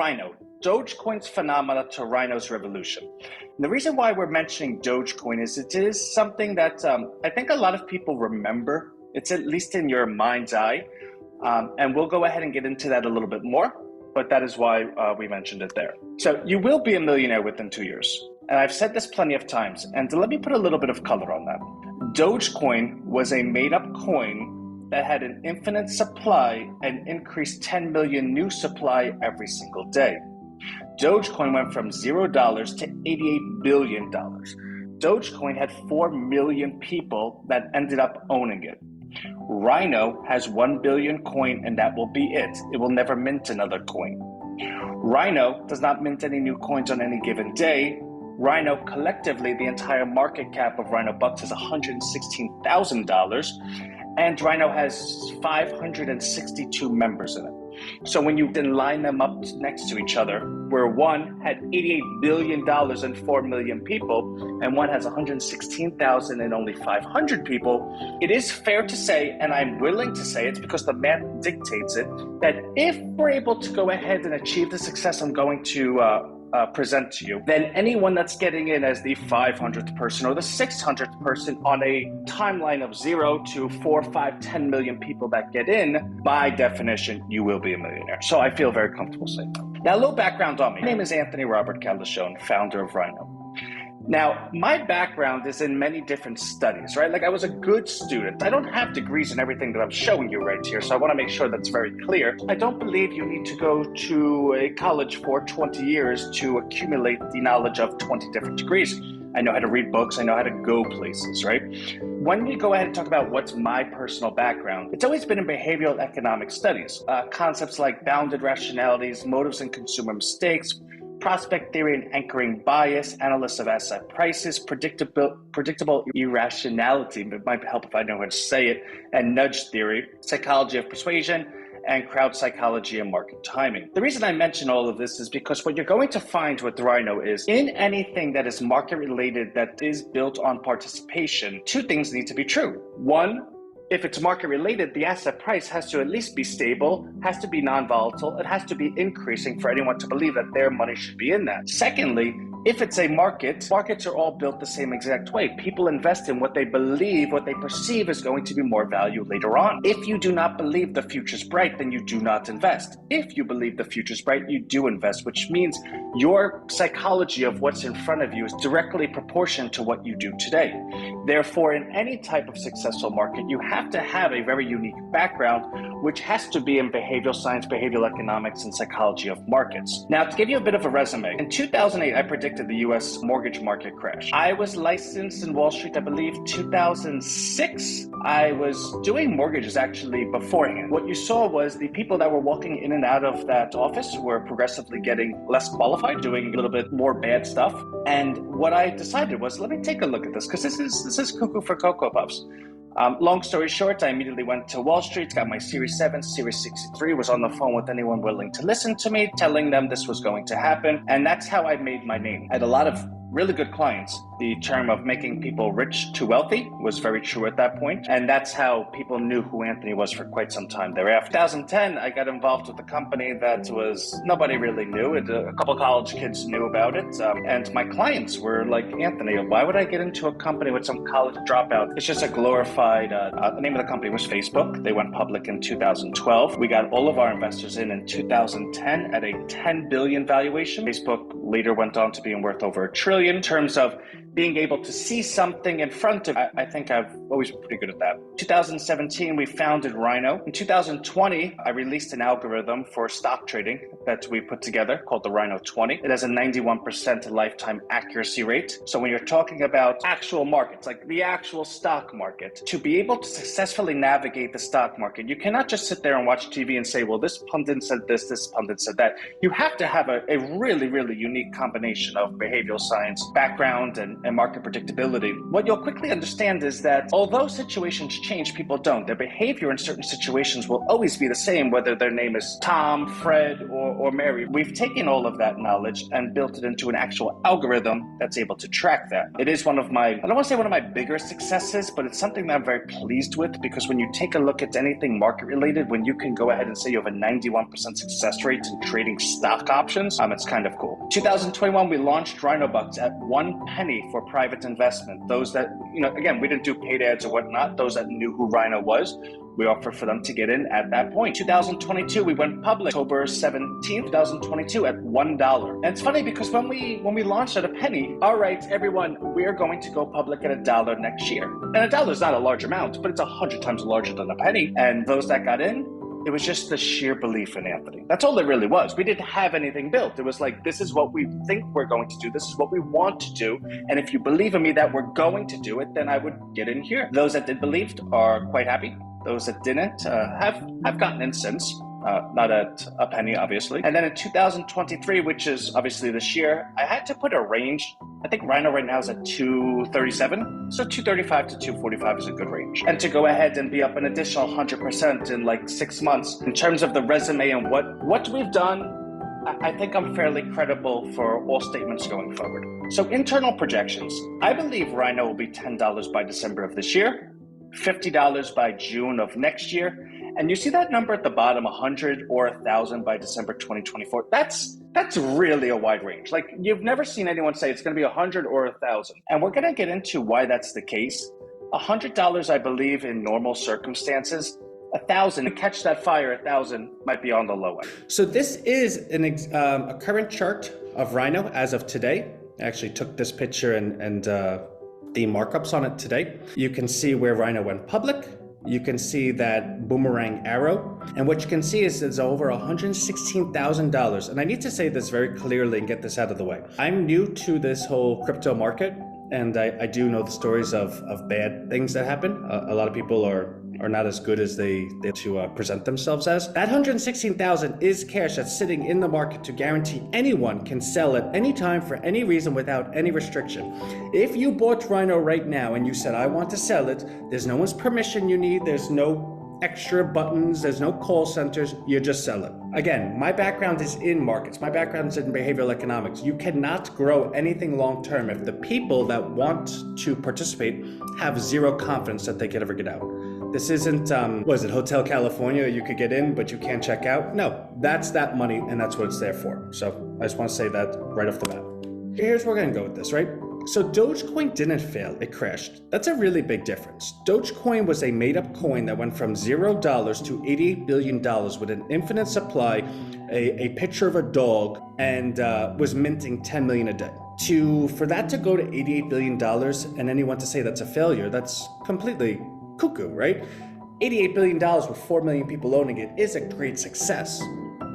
Rhino, Dogecoin's phenomena to Rhino's revolution. And the reason why we're mentioning Dogecoin is it is something that I think a lot of people remember. It's at least in your mind's eye. And we'll go ahead and get into that a little bit more, but that is why we mentioned it there. So you will be a millionaire within 2 years. And I've said this plenty of times, and let me put a little bit of color on that. Dogecoin was a made-up coin that had an infinite supply and increased 10 million new supply every single day. Dogecoin went from $0 to $88 billion. Dogecoin had 4 million people that ended up owning it. Rhino has 1 billion coin and that will be it. It will never mint another coin. Rhino does not mint any new coins on any given day. Rhino, collectively, the entire market cap of Rhino Bucks is $116,000, and Rhino has 562 members in it. So when you then line them up next to each other, where one had $88 billion and 4 million people, and one has 116,000 and only 500 people, it is fair to say, and I'm willing to say, it's because the math dictates it, that if we're able to go ahead and achieve the success I'm going to present to you, then anyone that's getting in as the 500th person or the 600th person on a timeline of 0 to 4, 5, 10 million people that get in, by definition, you will be a millionaire. So I feel very comfortable saying that. Now, a little background on me. My name is Anthony Robert Caldeshone, founder of Rhino. Now, my background is in many different studies, right? Like I was a good student. I don't have degrees in everything that I'm showing you right here, so I want to make sure that's very clear. I don't believe you need to go to a college for 20 years to accumulate the knowledge of 20 different degrees. I know how to read books. I know how to go places, right? When we go ahead and talk about what's my personal background, it's always been in behavioral economic studies. Concepts like bounded rationalities, motives and consumer mistakes, prospect theory and anchoring bias, analysis of asset prices, predictable irrationality, it might help if I know how to say it, and nudge theory, psychology of persuasion, and crowd psychology and market timing. The reason I mention all of this is because what you're going to find with Rhino is in anything that is market related that is built on participation, two things need to be true. One, if it's market related, the asset price has to at least be stable, has to be non-volatile, it has to be increasing for anyone to believe that their money should be in that. Secondly, if it's a market, markets are all built the same exact way. People invest in what they believe, what they perceive is going to be more value later on. If you do not believe the future's bright, then you do not invest. If you believe the future's bright, you do invest, which means your psychology of what's in front of you is directly proportional to what you do today. Therefore, in any type of successful market, you have to have a very unique background, which has to be in behavioral science, behavioral economics, and psychology of markets. Now, to give you a bit of a resume, in 2008, I predicted the US mortgage market crash. I was licensed in Wall Street, I believe, 2006. I was doing mortgages actually beforehand. What you saw was the people that were walking in and out of that office were progressively getting less qualified, doing a little bit more bad stuff. And what I decided was, let me take a look at this, because this is cuckoo for Cocoa Puffs. Long story short, I immediately went to Wall Street, got my Series 7, Series 63, was on the phone with anyone willing to listen to me, telling them this was going to happen. And that's how I made my name. I had a lot of really good clients. The term of making people rich to wealthy was very true at that point. And that's how people knew who Anthony was for quite some time thereafter. 2010, I got involved with a company that nobody really knew. A couple college kids knew about it. And my clients were like, Anthony, why would I get into a company with some college dropout? It's just a glorified, the name of the company was Facebook. They went public in 2012. We got all of our investors in 2010 at a 10 billion valuation. Facebook later went on to being worth over $1 trillion. In terms of being able to see something in front of, I think I've always been pretty good at that. 2017, we founded Rhino. In 2020, I released an algorithm for stock trading that we put together called the Rhino 20. It has a 91% lifetime accuracy rate. So when you're talking about actual markets, like the actual stock market, to be able to successfully navigate the stock market, you cannot just sit there and watch TV and say, well, this pundit said this pundit said that. You have to have a really, really unique combination of behavioral science background and and market predictability, what you'll quickly understand is that although situations change, people don't. Their behavior in certain situations will always be the same, whether their name is Tom, Fred, or Mary. We've taken all of that knowledge and built it into an actual algorithm that's able to track that. It is one of my, I don't want to say one of my bigger successes, but it's something that I'm very pleased with, because when you take a look at anything market related, when you can go ahead and say you have a 91% success rate in trading stock options, it's kind of cool. 2021, we launched Rhino Bucks at 1 penny for private investment. Those that, again, we didn't do paid ads or whatnot. Those that knew who Rhino was, we offered for them to get in at that point. 2022, we went public October 17th, 2022 at $1. And it's funny because when we launched at a penny, all right, everyone, we're going to go public at $1 next year. And $1 is not a large amount, but it's 100 times larger than a penny. And those that got in, it was just the sheer belief in Anthony. That's all it really was. We didn't have anything built. It was like, this is what we think we're going to do. This is what we want to do. And if you believe in me that we're going to do it, then I would get in here. Those that did believe are quite happy. Those that didn't have gotten in since. Not at a penny, obviously. And then in 2023, which is obviously this year, I had to put a range. I think Rhino right now is at 237. So 235 to 245 is a good range. And to go ahead and be up an additional 100% in like 6 months, in terms of the resume and what we've done, I think I'm fairly credible for all statements going forward. So internal projections. I believe Rhino will be $10 by December of this year, $50 by June of next year. And you see that number at the bottom, 100 or 1,000 by December 2024. That's really a wide range. Like, you've never seen anyone say it's going to be 100 or 1,000. And we're going to get into why that's the case. $100, I believe, in normal circumstances. 1,000, to catch that fire, 1,000 might be on the low end. So this is a current chart of Rhino as of today. I actually took this picture and the markups on it today. You can see where Rhino went public. You can see that boomerang arrow. And what you can see is it's over $116,000. And I need to say this very clearly and get this out of the way. I'm new to this whole crypto market, and I do know the stories of bad things that happen. A lot of people are not as good as they to present themselves as. That 116,000 is cash that's sitting in the market to guarantee anyone can sell at any time for any reason without any restriction. If you bought Rhino right now and you said, I want to sell it, there's no one's permission you need, there's no extra buttons, there's no call centers, you just sell it. Again, my background is in markets, my background is in behavioral economics. You cannot grow anything long term if the people that want to participate have zero confidence that they could ever get out. This isn't, Hotel California, you could get in, but you can't check out. No, that's that money, and that's what it's there for. So I just want to say that right off the bat. Here's where we're going to go with this, right? So Dogecoin didn't fail, it crashed. That's a really big difference. Dogecoin was a made-up coin that went from $0 to $88 billion with an infinite supply, a picture of a dog, and was minting 10 million a day. For that to go to $88 billion and anyone to say that's a failure, that's completely cuckoo, right? $88 billion with 4 million people owning it is a great success,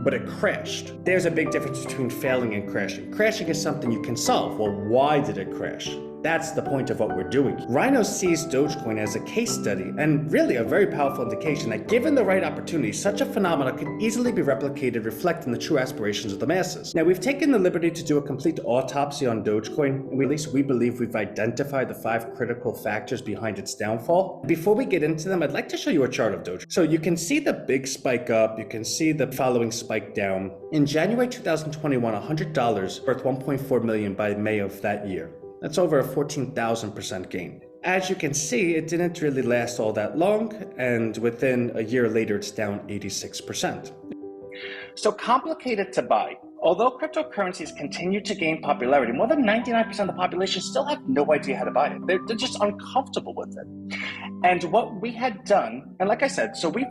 but it crashed. There's a big difference between failing and crashing. Crashing is something you can solve. Well, why did it crash? That's the point of what we're doing. Rhino sees Dogecoin as a case study and really a very powerful indication that given the right opportunity, such a phenomenon can easily be replicated, reflecting the true aspirations of the masses. Now, we've taken the liberty to do a complete autopsy on Dogecoin, and at least we believe we've identified the 5 critical factors behind its downfall. Before we get into them, I'd like to show you a chart of Doge. So you can see the big spike up, you can see the following spike down. In January 2021, $100 worth 1.4 million by May of that year. That's over a 14,000% gain. As you can see, it didn't really last all that long, and within a year later, it's down 86%. So complicated to buy. Although cryptocurrencies continue to gain popularity, more than 99% of the population still have no idea how to buy it. They're just uncomfortable with it. And what we had done, and like I said, so we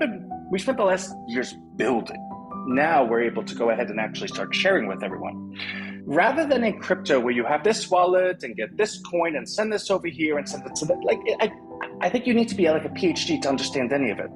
spent the last years building. Now we're able to go ahead and actually start sharing with everyone. Rather than in crypto where you have this wallet and get this coin and send this over here and send it to that, like I think you need to be like a PhD to understand any of it.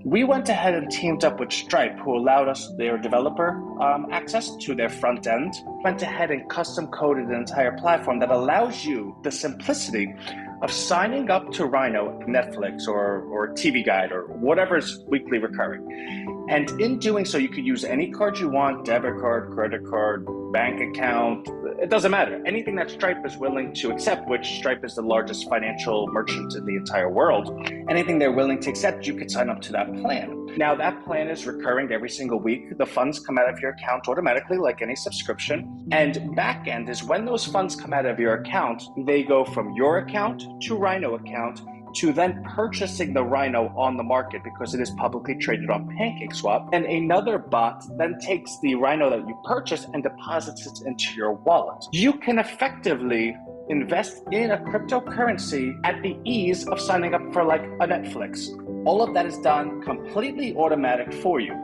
We went ahead and teamed up with Stripe, who allowed us their developer access to their front end. Went ahead and custom coded an entire platform that allows you the simplicity of signing up to Rhino, Netflix or TV Guide or whatever's weekly recurring. And in doing so, you could use any card you want, debit card, credit card, bank account, it doesn't matter. Anything that Stripe is willing to accept, which Stripe is the largest financial merchant in the entire world, anything they're willing to accept, you could sign up to that plan. Now that plan is recurring every single week. The funds come out of your account automatically like any subscription. And back end is when those funds come out of your account, they go from your account to Rhino account to then purchasing the Rhino on the market because it is publicly traded on PancakeSwap. And another bot then takes the Rhino that you purchased and deposits it into your wallet. You can effectively invest in a cryptocurrency at the ease of signing up for like a Netflix. All of that is done completely automatic for you.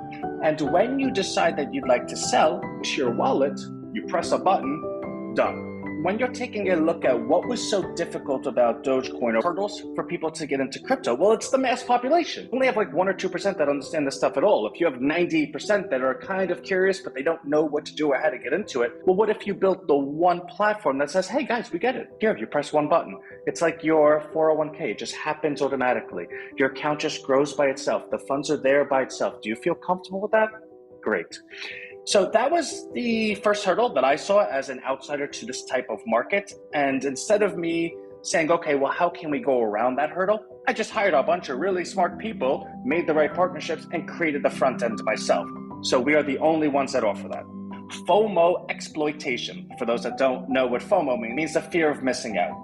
And when you decide that you'd like to sell to your wallet, you press a button, done. When you're taking a look at what was so difficult about Dogecoin or hurdles for people to get into crypto, well, it's the mass population. You only have like 1 or 2% that understand this stuff at all. If you have 90% that are kind of curious, but they don't know what to do or how to get into it, well, what if you built the one platform that says, hey guys, we get it. Here, you press one button. It's like your 401k, it just happens automatically. Your account just grows by itself. The funds are there by itself. Do you feel comfortable with that? Great. So that was the first hurdle that I saw as an outsider to this type of market. And instead of me saying, okay, well, how can we go around that hurdle? I just hired a bunch of really smart people, made the right partnerships, and created the front end myself. So we are the only ones that offer that. FOMO exploitation. For those that don't know what FOMO means the fear of missing out.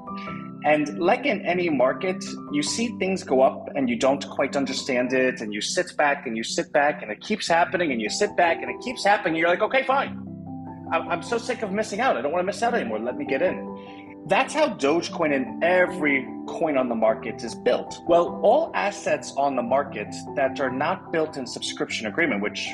And like in any market, you see things go up and you don't quite understand it, and you sit back and it keeps happening, and you sit back and it keeps happening. You're like, okay, fine. I'm so sick of missing out. I don't want to miss out anymore. Let me get in. That's how Dogecoin and every coin on the market is built. Well, all assets on the market that are not built in subscription agreement, which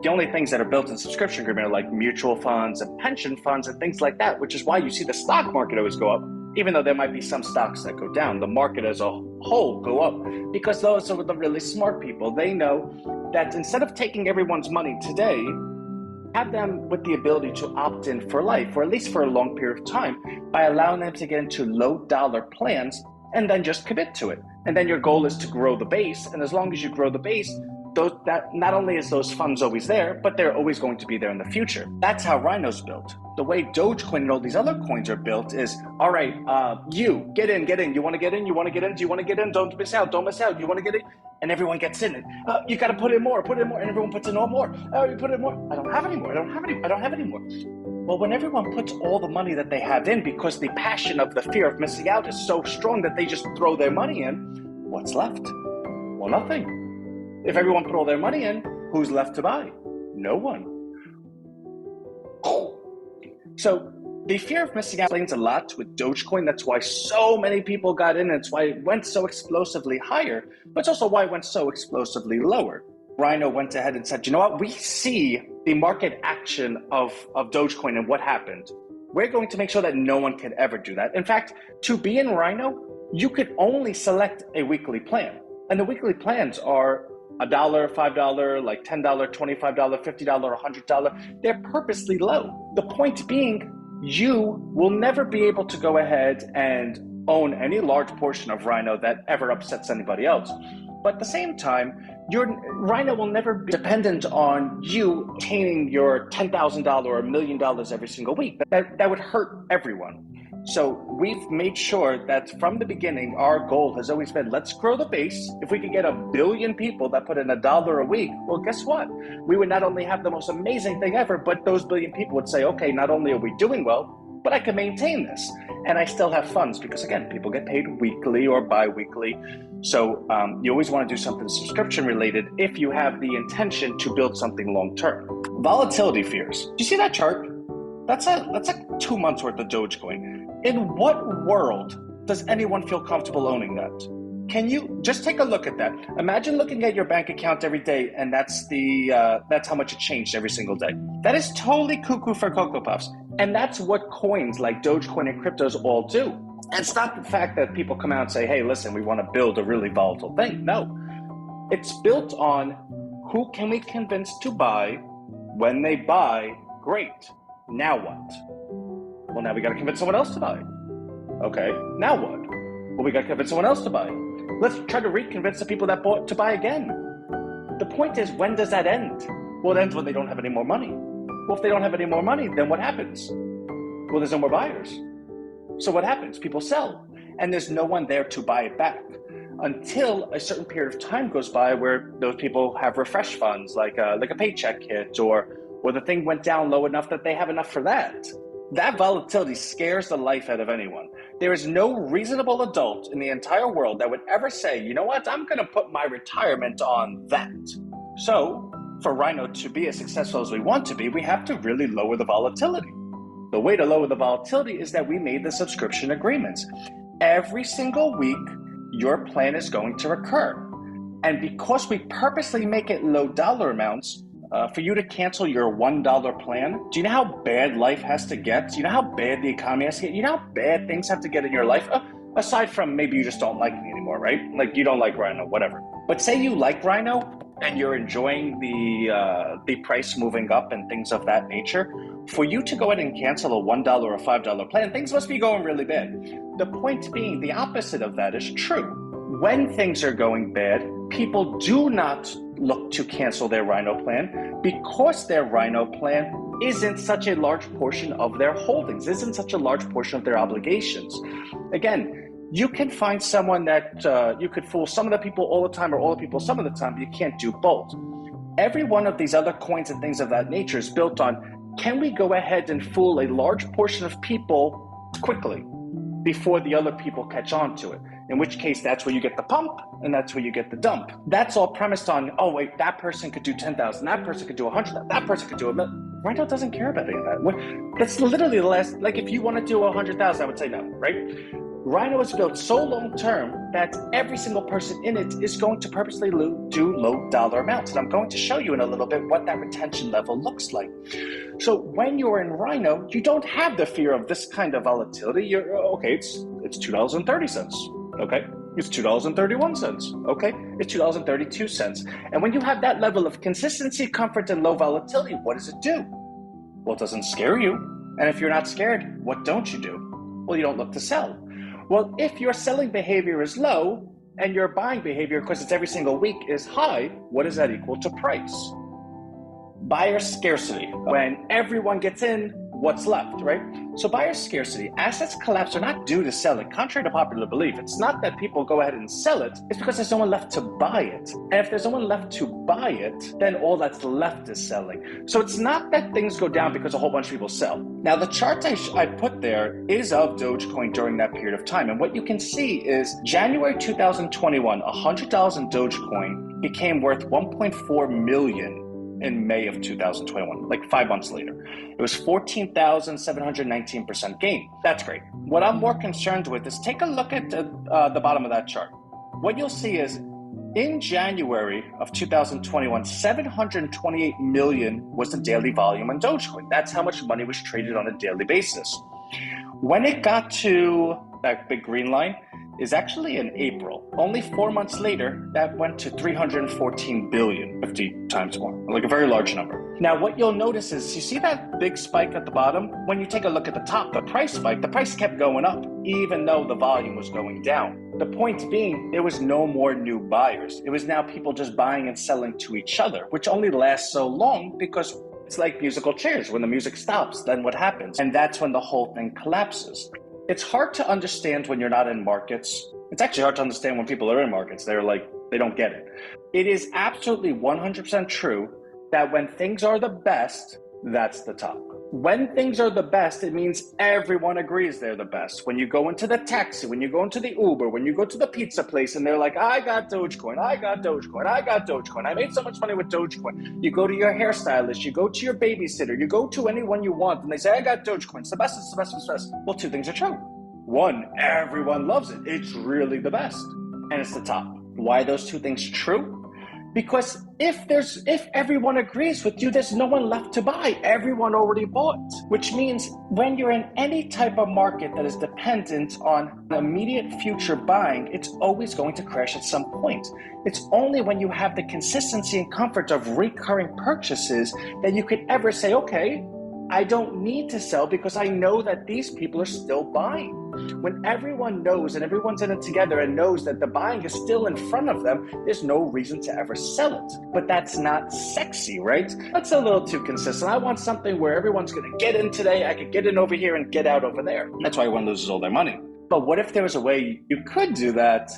the only things that are built in subscription agreement are like mutual funds and pension funds and things like that, which is why you see the stock market always go up. Even though there might be some stocks that go down, the market as a whole go up because those are the really smart people. They know that instead of taking everyone's money today, have them with the ability to opt in for life, or at least for a long period of time, by allowing them to get into low dollar plans and then just commit to it. And then your goal is to grow the base. And as long as you grow the base, that not only is those funds always there, but they're always going to be there in the future. That's how Rhino's built. The way Dogecoin and all these other coins are built is, all right, you get in. You want to get in? You want to get in? Do you want to get in? Don't miss out. You want to get in? And everyone gets in it. You got to put in more. And everyone puts in all more. You put in more. I don't have any more. Well, when everyone puts all the money that they have in because the passion of the fear of missing out is so strong that they just throw their money in, what's left? Well, nothing. If everyone put all their money in, who's left to buy? No one. So the fear of missing out explains a lot with Dogecoin. That's why so many people got in. It's why it went so explosively higher, but it's also why it went so explosively lower. Rhino went ahead and said, you know what? We see the market action of Dogecoin and what happened. We're going to make sure that no one can ever do that. In fact, to be in Rhino, you could only select a weekly plan. And the weekly plans are $1, $5, like $10, $25, $50, $100. They're purposely low. The point being, you will never be able to go ahead and own any large portion of Rhino that ever upsets anybody else. But at the same time, your Rhino will never be dependent on you attaining your $10,000 or $1 million every single week. That would hurt everyone. So we've made sure that from the beginning, our goal has always been, let's grow the base. If we could get 1 billion people that put in $1 a week, well, guess what? We would not only have the most amazing thing ever, but those billion people would say, okay, not only are we doing well, but I can maintain this. And I still have funds because, again, people get paid weekly or bi-weekly. So you always want to do something subscription related if you have the intention to build something long-term. Volatility fears. Do you see that chart? That's like 2 months worth of Dogecoin. In what world does anyone feel comfortable owning that? Can you just take a look at that? Imagine looking at your bank account every day, and that's how much it changed every single day. That is totally cuckoo for Cocoa Puffs. And that's what coins like Dogecoin and cryptos all do. And it's not the fact that people come out and say, hey, listen, we want to build a really volatile thing. No, it's built on who can we convince to buy. When they buy, great. Now what? Well, now we got to convince someone else to buy. Okay, now what? Well, we got to convince someone else to buy. Let's try to reconvince the people that bought to buy again. The point is, when does that end? Well, it ends when they don't have any more money. Well, if they don't have any more money, then what happens? Well, there's no more buyers. So what happens? People sell, and there's no one there to buy it back until a certain period of time goes by where those people have refresh funds, like a paycheck hit, or the thing went down low enough that they have enough for that. That volatility scares the life out of anyone. There is no reasonable adult in the entire world that would ever say, you know what, I'm going to put my retirement on that. So for Rhino to be as successful as we want to be, we have to really lower the volatility. The way to lower the volatility is that we made the subscription agreements. Every single week, your plan is going to recur. And because we purposely make it low dollar amounts, for you to cancel your $1 plan, do you know how bad life has to get? Do you know how bad the economy has to get? You know how bad things have to get in your life? Aside from maybe you just don't like me anymore, right? Like you don't like Rhino, whatever. But say you like Rhino and you're enjoying the price moving up and things of that nature. For you to go ahead and cancel a $1 or a $5 plan, things must be going really bad. The point being, the opposite of that is true. When things are going bad, people do not look to cancel their Rhino plan because their Rhino plan isn't such a large portion of their holdings, isn't such a large portion of their obligations. Again, you can find someone that you could fool some of the people all the time or all the people some of the time, but you can't do both. Every one of these other coins and things of that nature is built on, can we go ahead and fool a large portion of people quickly before the other people catch on to it? In which case, that's where you get the pump and that's where you get the dump. That's all premised on, oh wait, that person could do 10,000, that person could do 100,000, that person could do a million. Rhino doesn't care about any of that. That's literally the last, like if you want to do 100,000, I would say no, right? Rhino is built so long term that every single person in it is going to purposely do low dollar amounts. And I'm going to show you in a little bit what that retention level looks like. So when you're in Rhino, you don't have the fear of this kind of volatility. You're okay, it's $2.30. Okay, it's $2.31. Okay, it's $2.32. And when you have that level of consistency, comfort, and low volatility, what does it do? Well, it doesn't scare you. And if you're not scared, what don't you do? Well, you don't look to sell. Well, if your selling behavior is low and your buying behavior, because it's every single week, is high, what does that equal to price? Buyer scarcity. When everyone gets in, what's left, right? So buyer scarcity, assets collapse are not due to selling. Contrary to popular belief, it's not that people go ahead and sell it, it's because there's no one left to buy it. And if there's no one left to buy it, then all that's left is selling. So it's not that things go down because a whole bunch of people sell. Now the chart I put there is of Dogecoin during that period of time. And what you can see is January 2021, $100 in Dogecoin became worth 1.4 million in May of 2021, like 5 months later. It was 14,719% gain. That's great. What I'm more concerned with is take a look at the bottom of that chart. What you'll see is in January of 2021, 728 million was the daily volume on Dogecoin. That's how much money was traded on a daily basis. When it got to that big green line, is actually in April. Only 4 months later, that went to 314 billion, 50 times more, like a very large number. Now, what you'll notice is, you see that big spike at the bottom? When you take a look at the top, the price spike, the price kept going up, even though the volume was going down. The point being, there was no more new buyers. It was now people just buying and selling to each other, which only lasts so long because it's like musical chairs. When the music stops, then what happens? And that's when the whole thing collapses. It's hard to understand when you're not in markets. It's actually hard to understand when people are in markets. They're like, they don't get it. It is absolutely 100% true that when things are the best, that's the top. When things are the best, it means everyone agrees they're the best. When you go into the taxi, when you go into the Uber, when you go to the pizza place and they're like, I got Dogecoin, I got Dogecoin, I got Dogecoin, I made so much money with Dogecoin. You go to your hairstylist, you go to your babysitter, you go to anyone you want and they say, I got Dogecoin, it's the best, it's the best, it's the best. Well, two things are true. One, everyone loves it. It's really the best. And it's the top. Why are those two things true? Because if everyone agrees with you, there's no one left to buy. Everyone already bought, which means when you're in any type of market that is dependent on immediate future buying, it's always going to crash at some point. It's only when you have the consistency and comfort of recurring purchases that you could ever say, okay, I don't need to sell because I know that these people are still buying. When everyone knows and everyone's in it together and knows that the buying is still in front of them, there's no reason to ever sell it. But that's not sexy, right? That's a little too consistent. I want something where everyone's going to get in today, I could get in over here and get out over there. That's why everyone loses all their money. But what if there was a way you could do that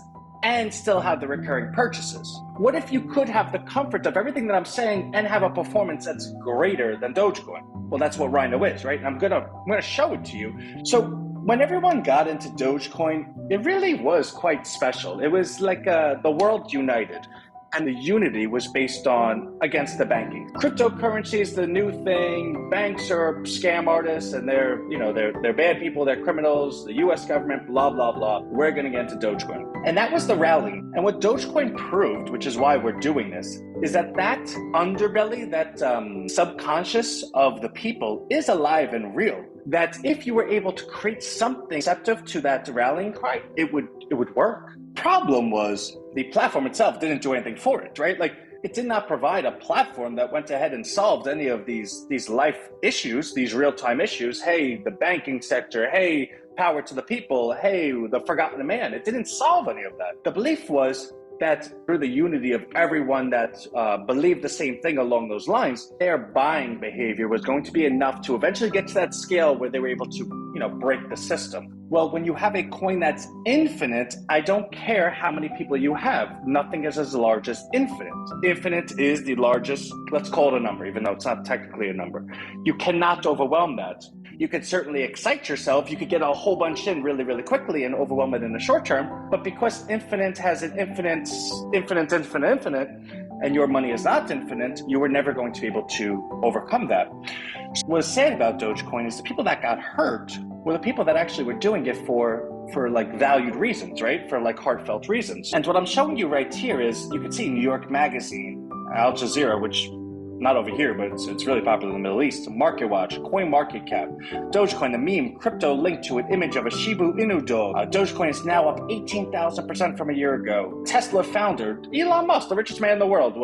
and still have the recurring purchases? What if you could have the comfort of everything that I'm saying and have a performance that's greater than Dogecoin? Well, that's what Rhino is, right? And I'm gonna show it to you. So when everyone got into Dogecoin, it really was quite special. It was like the world united. And the unity was based on against the banking. Cryptocurrency is the new thing. Banks are scam artists and they're bad people, they're criminals, the US government, blah, blah, blah. We're gonna get into Dogecoin. And that was the rally. And what Dogecoin proved, which is why we're doing this, is that underbelly, that subconscious of the people is alive and real. That if you were able to create something receptive to that rallying cry, it would work. Problem was the platform itself didn't do anything for it, right? Like it did not provide a platform that went ahead and solved any of these life issues, these real-time issues. Hey, the banking sector, hey, power to the people, hey, the forgotten man. It didn't solve any of that. The belief was that through the unity of everyone that believed the same thing along those lines, their buying behavior was going to be enough to eventually get to that scale where they were able to, break the system. Well, when you have a coin that's infinite, I don't care how many people you have. Nothing is as large as infinite. Infinite is the largest, let's call it a number, even though it's not technically a number. You cannot overwhelm that. You could certainly excite yourself. You could get a whole bunch in really, really quickly and overwhelm it in the short term. But because infinite has an infinite, and your money is not infinite, you were never going to be able to overcome that. What's sad about Dogecoin is the people that got hurt were the people that actually were doing it for like valued reasons, right? For like heartfelt reasons. And what I'm showing you right here is, you can see New York Magazine, Al Jazeera, which not over here, but it's really popular in the Middle East, Market Watch, Coin Market Cap, Dogecoin, the meme, crypto linked to an image of a Shiba Inu dog. Dogecoin is now up 18,000% from a year ago. Tesla founder, Elon Musk, the richest man in the world,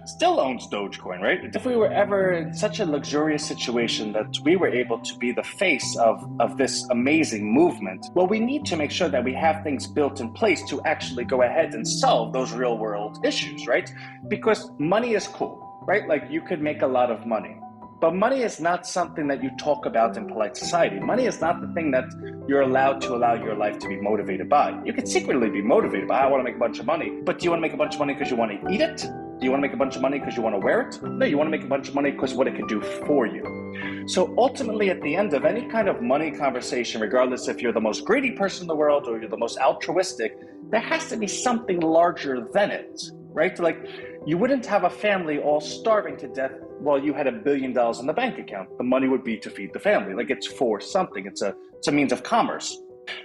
still owns Dogecoin, right? If we were ever in such a luxurious situation that we were able to be the face of this amazing movement, well, we need to make sure that we have things built in place to actually go ahead and solve those real world issues, right? Because money is cool, right? Like you could make a lot of money, but money is not something that you talk about in polite society. Money is not the thing that you're allowed to allow your life to be motivated by. You could secretly be motivated by, I want to make a bunch of money, but do you want to make a bunch of money because you want to eat it? Do you want to make a bunch of money because you want to wear it? No, you want to make a bunch of money because what it could do for you. So ultimately, at the end of any kind of money conversation, regardless if you're the most greedy person in the world or you're the most altruistic, there has to be something larger than it, right? Like you wouldn't have a family all starving to death while you had $1 billion in the bank account. The money would be to feed the family. Like it's for something. It's a means of commerce.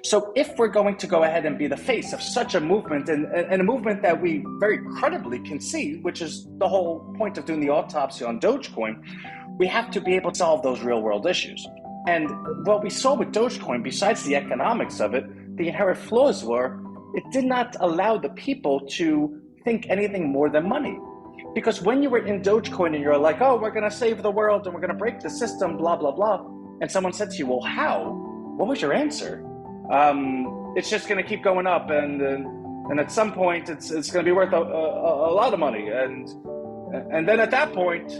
So if we're going to go ahead and be the face of such a movement and a movement that we very credibly can see, which is the whole point of doing the autopsy on Dogecoin, we have to be able to solve those real world issues. And what we saw with Dogecoin, besides the economics of it, the inherent flaws were it did not allow the people to think anything more than money. Because when you were in Dogecoin and you're like, oh, we're going to save the world and we're going to break the system, blah, blah, blah. And someone said to you, well, how? What was your answer? It's just going to keep going up, and at some point it's going to be worth a lot of money, and then at that point,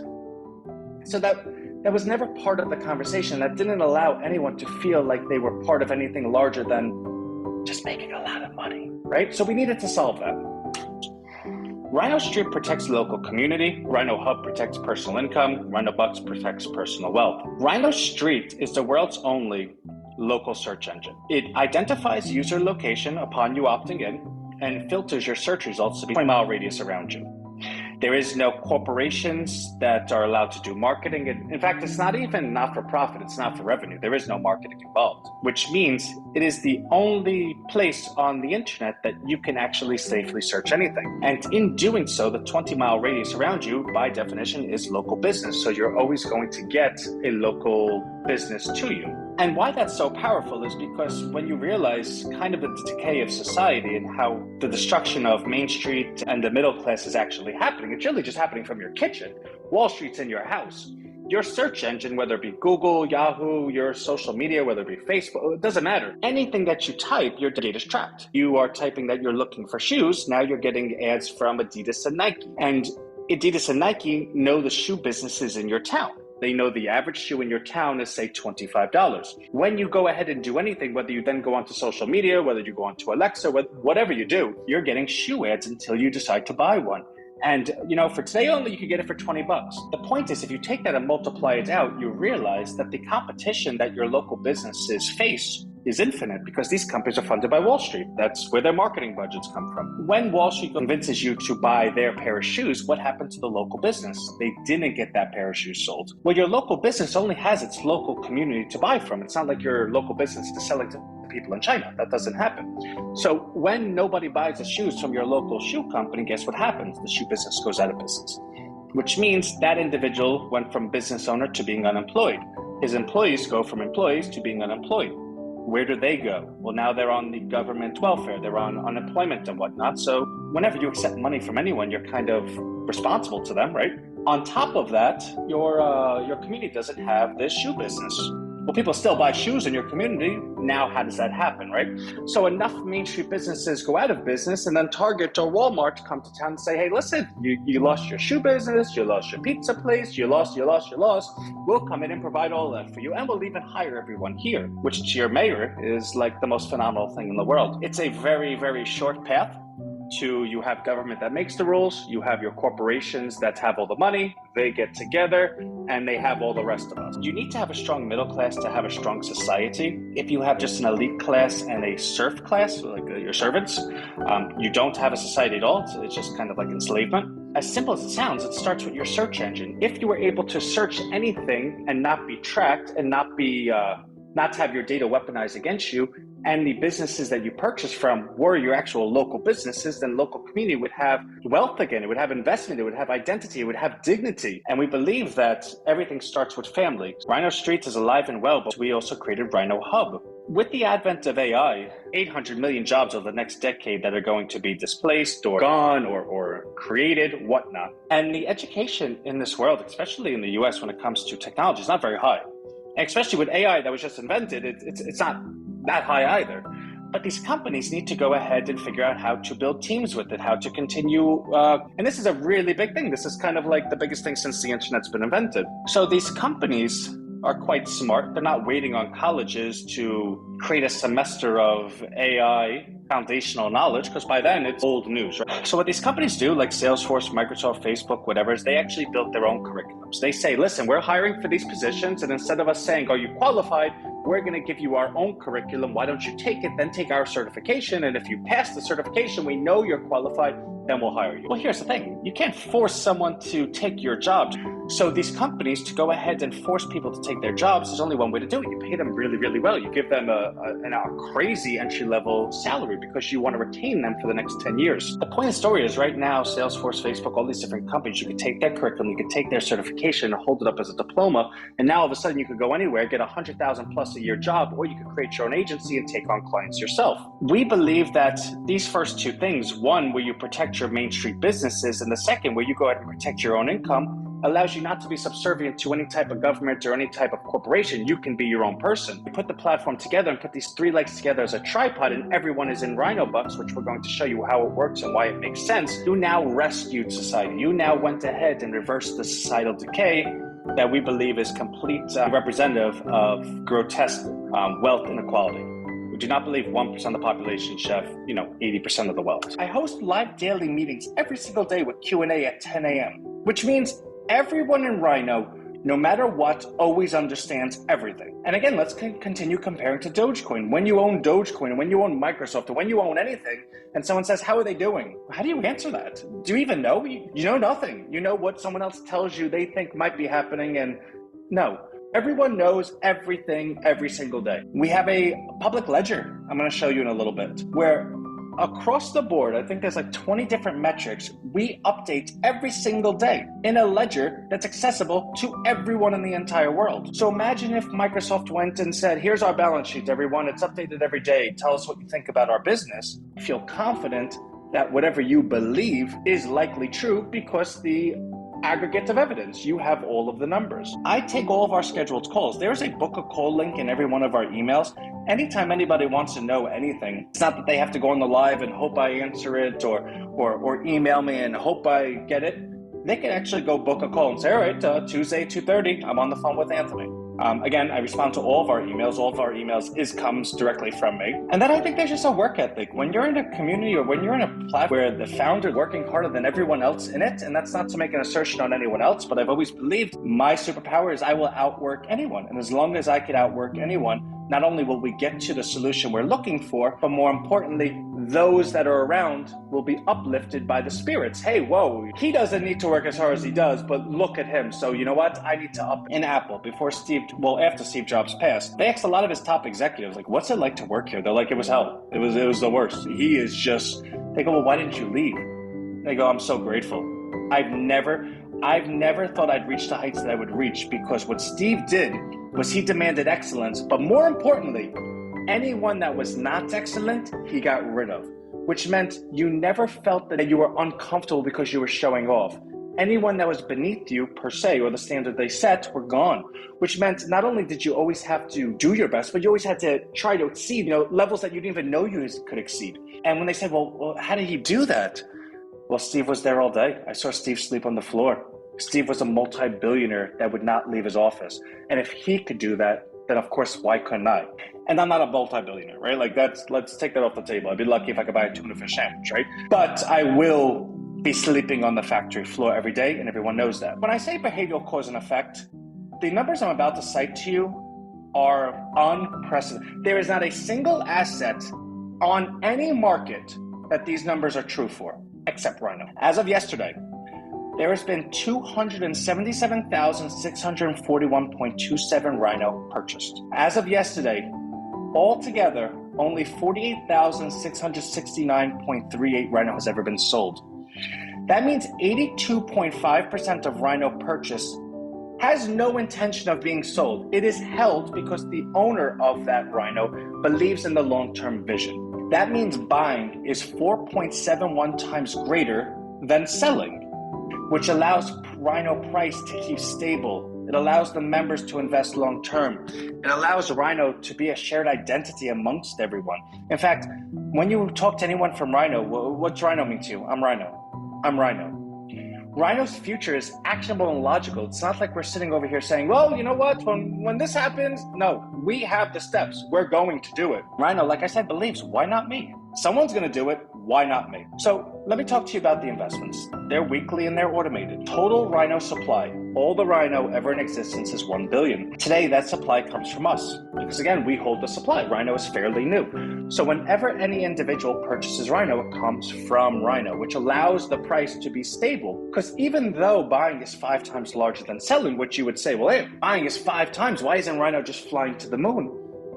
so that was never part of the conversation. That didn't allow anyone to feel like they were part of anything larger than just making a lot of money, right? So we needed to solve that. Rhino Street protects the local community. Rhino Hub protects personal income. Rhino Bucks protects personal wealth. Rhino Street is the world's only local search engine. It identifies user location upon you opting in and filters your search results to be a 20-mile radius around you. There is no corporations that are allowed to do marketing. In fact, it's not even not-for-profit. It's not for revenue. There is no marketing involved, which means it is the only place on the internet that you can actually safely search anything. And in doing so, the 20-mile radius around you, by definition, is local business. So you're always going to get a local business to you. And why that's so powerful is because when you realize kind of the decay of society and how the destruction of Main Street and the middle class is actually happening, it's really just happening from your kitchen. Wall Street's in your house. Your search engine, whether it be Google, Yahoo, your social media, whether it be Facebook, it doesn't matter. Anything that you type, your data is tracked. You are typing that you're looking for shoes, now you're getting ads from Adidas and Nike. And Adidas and Nike know the shoe businesses in your town. They know the average shoe in your town is, say, $25. When you go ahead and do anything, whether you then go onto social media, whether you go onto Alexa, whatever you do, you're getting shoe ads until you decide to buy one. And, for today only, you could get it for $20. The point is, if you take that and multiply it out, you realize that the competition that your local businesses face is infinite because these companies are funded by Wall Street. That's where their marketing budgets come from. When Wall Street convinces you to buy their pair of shoes, what happened to the local business? They didn't get that pair of shoes sold. Well, your local business only has its local community to buy from. It's not like your local business is selling to people in China. That doesn't happen. So when nobody buys the shoes from your local shoe company, guess what happens? The shoe business goes out of business, which means that individual went from business owner to being unemployed. His employees go from employees to being unemployed. Where do they go? Well, now they're on the government welfare. They're on unemployment and whatnot. So whenever you accept money from anyone, you're kind of responsible to them, right? On top of that, your community doesn't have this shoe business. Well, people still buy shoes in your community. Now, how does that happen, right? So enough Main Street businesses go out of business, and then Target or Walmart come to town and say, hey, listen, you lost your shoe business, you lost your pizza place, you lost. We'll come in and provide all that for you, and we'll even hire everyone here, which to your mayor is like the most phenomenal thing in the world. It's a very, very short path to you have government that makes the rules, you have your corporations that have all the money, they get together, and they have all the rest of us. You need to have a strong middle class to have a strong society. If you have just an elite class and a serf class, like your servants, you don't have a society at all. It's just kind of like enslavement. As simple as it sounds, it starts with your search engine. If you were able to search anything and not be tracked and not have your data weaponized against you, and the businesses that you purchase from were your actual local businesses, then local community would have wealth again, it would have investment, it would have identity, it would have dignity. And we believe that everything starts with family. Rhino Streets is alive and well, but we also created Rhino Hub. With the advent of AI, 800 million jobs over the next decade that are going to be displaced or gone or created, whatnot. And the education in this world, especially in the US when it comes to technology, is not very high. And especially with AI that was just invented, it's not that high either. But these companies need to go ahead and figure out how to build teams with it, how to continue. And this is a really big thing. This is kind of like the biggest thing since the internet's been invented. So these companies are quite smart. They're not waiting on colleges to create a semester of AI foundational knowledge, because by then it's old news, right? So what these companies do, like Salesforce, Microsoft, Facebook, whatever, is they actually built their own curriculums. They say, listen, we're hiring for these positions, and instead of us saying, are you qualified? We're going to give you our own curriculum. Why don't you take it, then take our certification? And if you pass the certification, we know you're qualified, then we'll hire you. Well, here's the thing. You can't force someone to take your job. So these companies, to go ahead and force people to take their jobs, there's only one way to do it. You pay them really, really well. You give them a crazy entry-level salary because you want to retain them for the next 10 years. The point of the story is right now, Salesforce, Facebook, all these different companies, you could take their curriculum, you could take their certification and hold it up as a diploma. And now all of a sudden you could go anywhere, get $100,000 plus a year job, or you could create your own agency and take on clients yourself. We believe that these first two things, one, where you protect your Main Street businesses, and the second, where you go ahead and protect your own income, allows you not to be subservient to any type of government or any type of corporation. You can be your own person. You put the platform together and put these three legs together as a tripod, and everyone is in Rhino Bucks, which we're going to show you how it works and why it makes sense. You now rescued society. You now went ahead and reversed the societal decay that we believe is complete representative of grotesque wealth inequality. We do not believe 1% of the population should have, 80% of the wealth. I host live daily meetings every single day with Q&A at 10 a.m., which means everyone in Rhino, no matter what, always understands everything. And again, let's continue comparing to Dogecoin. When you own Dogecoin, when you own Microsoft, or when you own anything, and someone says, how are they doing? How do you answer that? Do you even know? You know nothing. You know what someone else tells you they think might be happening, and no. Everyone knows everything every single day. We have a public ledger I'm going to show you in a little bit, where across the board, I think there's like 20 different metrics we update every single day in a ledger that's accessible to everyone in the entire world. So imagine if Microsoft went and said, here's our balance sheet, everyone. It's updated every day. Tell us what you think about our business. Feel confident that whatever you believe is likely true because the aggregate of evidence. You have all of the numbers. I take all of our scheduled calls. There's a book a call link in every one of our emails. Anytime anybody wants to know anything, it's not that they have to go on the live and hope I answer it or email me and hope I get it. They can actually go book a call and say, all right, Tuesday, 2:30, I'm on the phone with Anthony. Again, I respond to all of our emails. All of our emails comes directly from me. And then I think there's just a work ethic. When you're in a community or when you're in a platform where the founder is working harder than everyone else in it, and that's not to make an assertion on anyone else, but I've always believed my superpower is I will outwork anyone. And as long as I can outwork anyone, not only will we get to the solution we're looking for, but more importantly, those that are around will be uplifted by the spirits. Hey, whoa, he doesn't need to work as hard as he does, but look at him. So you know what? I need to up. In Apple, after Steve Jobs passed, they asked a lot of his top executives, like, what's it like to work here? They're like, it was hell. It was the worst. He is just, they go, well, why didn't you leave? They go, I'm so grateful. I've never thought I'd reach the heights that I would reach, because what Steve did was he demanded excellence, but more importantly, anyone that was not excellent, he got rid of, which meant you never felt that you were uncomfortable because you were showing off. Anyone that was beneath you, per se, or the standard they set, were gone, which meant not only did you always have to do your best, but you always had to try to exceed, levels that you didn't even know you could exceed. And when they said, well, how did he do that? Well, Steve was there all day. I saw Steve sleep on the floor. Steve was a multi-billionaire that would not leave his office. And if he could do that, then of course, why couldn't I? And I'm not a multi-billionaire, right? Like let's take that off the table. I'd be lucky if I could buy a tuna fish sandwich, right? But I will be sleeping on the factory floor every day, and everyone knows that. When I say behavioral cause and effect, the numbers I'm about to cite to you are unprecedented. There is not a single asset on any market that these numbers are true for, except Rhino. As of yesterday, there has been 277,641.27 Rhino purchased. As of yesterday, altogether, only 48,669.38 Rhino has ever been sold. That means 82.5% of Rhino purchase has no intention of being sold. It is held because the owner of that Rhino believes in the long-term vision. That means buying is 4.71 times greater than selling, which allows Rhino price to keep stable. It allows the members to invest long-term. It allows Rhino to be a shared identity amongst everyone. In fact, when you talk to anyone from Rhino, what's Rhino mean to you? I'm Rhino. I'm Rhino. Rhino's future is actionable and logical. It's not like we're sitting over here saying, well, you know what, when this happens, no, we have the steps. We're going to do it. Rhino, like I said, believes, why not me? Someone's going to do it. Why not me? So let me talk to you about the investments. They're weekly and they're automated. Total Rhino supply, all the Rhino ever in existence, is 1 billion. Today, that supply comes from us because, again, we hold the supply. Rhino is fairly new. So whenever any individual purchases Rhino, it comes from Rhino, which allows the price to be stable. Because even though buying is 5 times larger than selling, which you would say, well, hey, buying is 5 times. Why isn't Rhino just flying to the moon?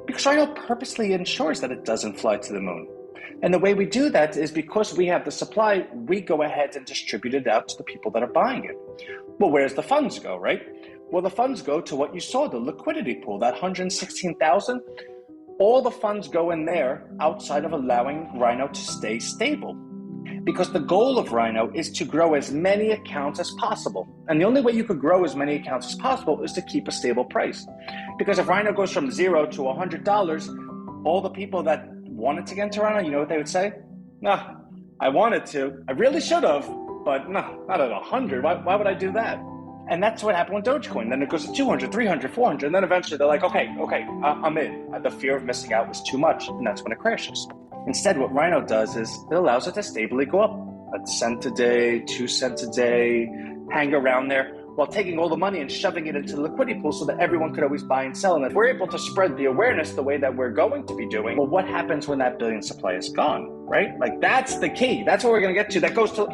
Because Rhino purposely ensures that it doesn't fly to the moon. And the way we do that is because we have the supply, we go ahead and distribute it out to the people that are buying it. Well, where's the funds go, right? Well, the funds go to what you saw, the liquidity pool, that 116,000. All the funds go in there outside of allowing Rhino to stay stable. Because the goal of Rhino is to grow as many accounts as possible. And the only way you could grow as many accounts as possible is to keep a stable price. Because if Rhino goes from $0 to $100, all the people that wanted to get into Rhino, you know what they would say? Nah, I wanted to. I really should have, but no, not at 100. Why would I do that? And that's what happened with Dogecoin. Then it goes to 200, 300, 400, and then eventually they're like, okay, I'm in. The fear of missing out was too much, and that's when it crashes. Instead, what Rhino does is it allows it to stably go up a cent a day, 2 cents a day, hang around there, while taking all the money and shoving it into the liquidity pool so that everyone could always buy and sell. And if we're able to spread the awareness the way that we're going to be doing, well, what happens when that billion supply is gone, right? Like, that's the key. That's what we're going to get to. That goes to,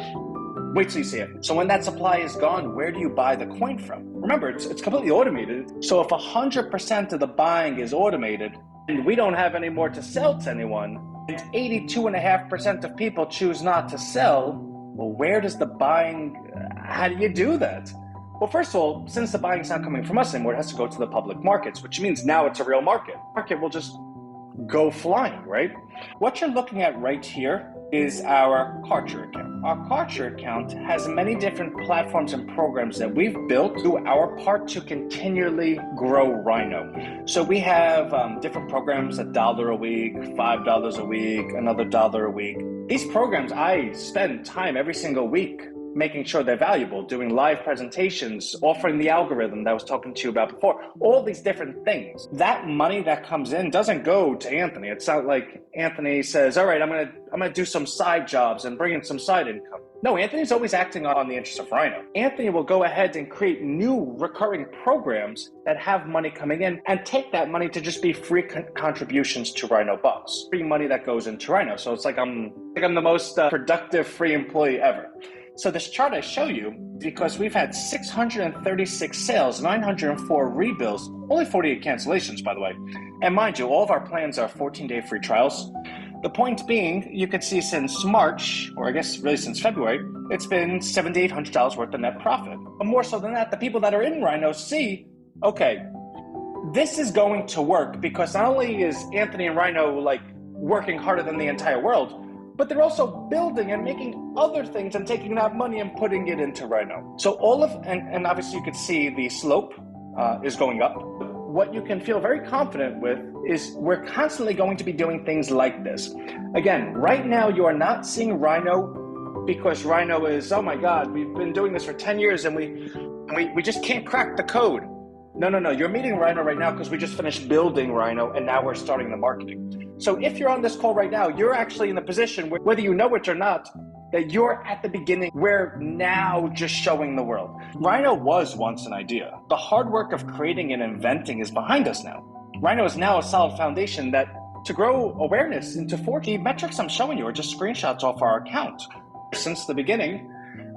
wait till you see it. So when that supply is gone, where do you buy the coin from? Remember, it's completely automated. So if 100% of the buying is automated and we don't have any more to sell to anyone, and 82.5% of people choose not to sell, well, where does the buying, how do you do that? Well, first of all, since the buying's not coming from us anymore, it has to go to the public markets, which means now it's a real market. Market will just go flying, right? What you're looking at right here is our Karcher account. Our Karcher account has many different platforms and programs that we've built to our part to continually grow Rhino. So we have different programs, $1 a week, $5 a week, another $1 a week. These programs, I spend time every single week making sure they're valuable, doing live presentations, offering the algorithm that I was talking to you about before, all these different things. That money that comes in doesn't go to Anthony. It's not like Anthony says, all right, I'm gonna do some side jobs and bring in some side income. No, Anthony's always acting on the interest of Rhino. Anthony will go ahead and create new recurring programs that have money coming in and take that money to just be free contributions to Rhino Bucks. Free money that goes into Rhino. So it's like I'm the most productive free employee ever. So this chart I show you, because we've had 636 sales, 904 rebills, only 48 cancellations, by the way. And mind you, all of our plans are 14-day free trials. The point being, you can see since March, or I guess really since February, it's been $7,800 worth of net profit. But more so than that, the people that are in Rhino see, okay, this is going to work because not only is Anthony and Rhino like working harder than the entire world, but they're also building and making other things and taking that money and putting it into Rhino. So and obviously you can see the slope is going up. What you can feel very confident with is we're constantly going to be doing things like this. Again, right now you are not seeing Rhino because Rhino is, oh my God, we've been doing this for 10 years and we just can't crack the code. No, you're meeting Rhino right now because we just finished building Rhino and now we're starting the marketing. So if you're on this call right now, you're actually in a position where, whether you know it or not, that you're at the beginning. We're now just showing the world. Rhino was once an idea. The hard work of creating and inventing is behind us now. Rhino is now a solid foundation that to grow awareness into 40 metrics I'm showing you are just screenshots off our account. Since the beginning,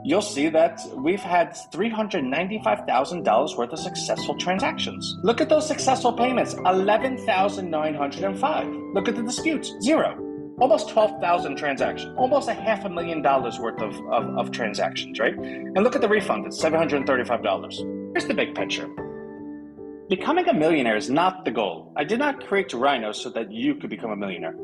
you'll see that we've had $395,000 worth of successful transactions. Look at those successful payments, 11,905. Look at the disputes, 0. Almost 12,000 transactions, almost $500,000 worth of transactions, right? And look at the refund, it's $735. Here's the big picture. Becoming a millionaire is not the goal. I did not create Rhino so that you could become a millionaire.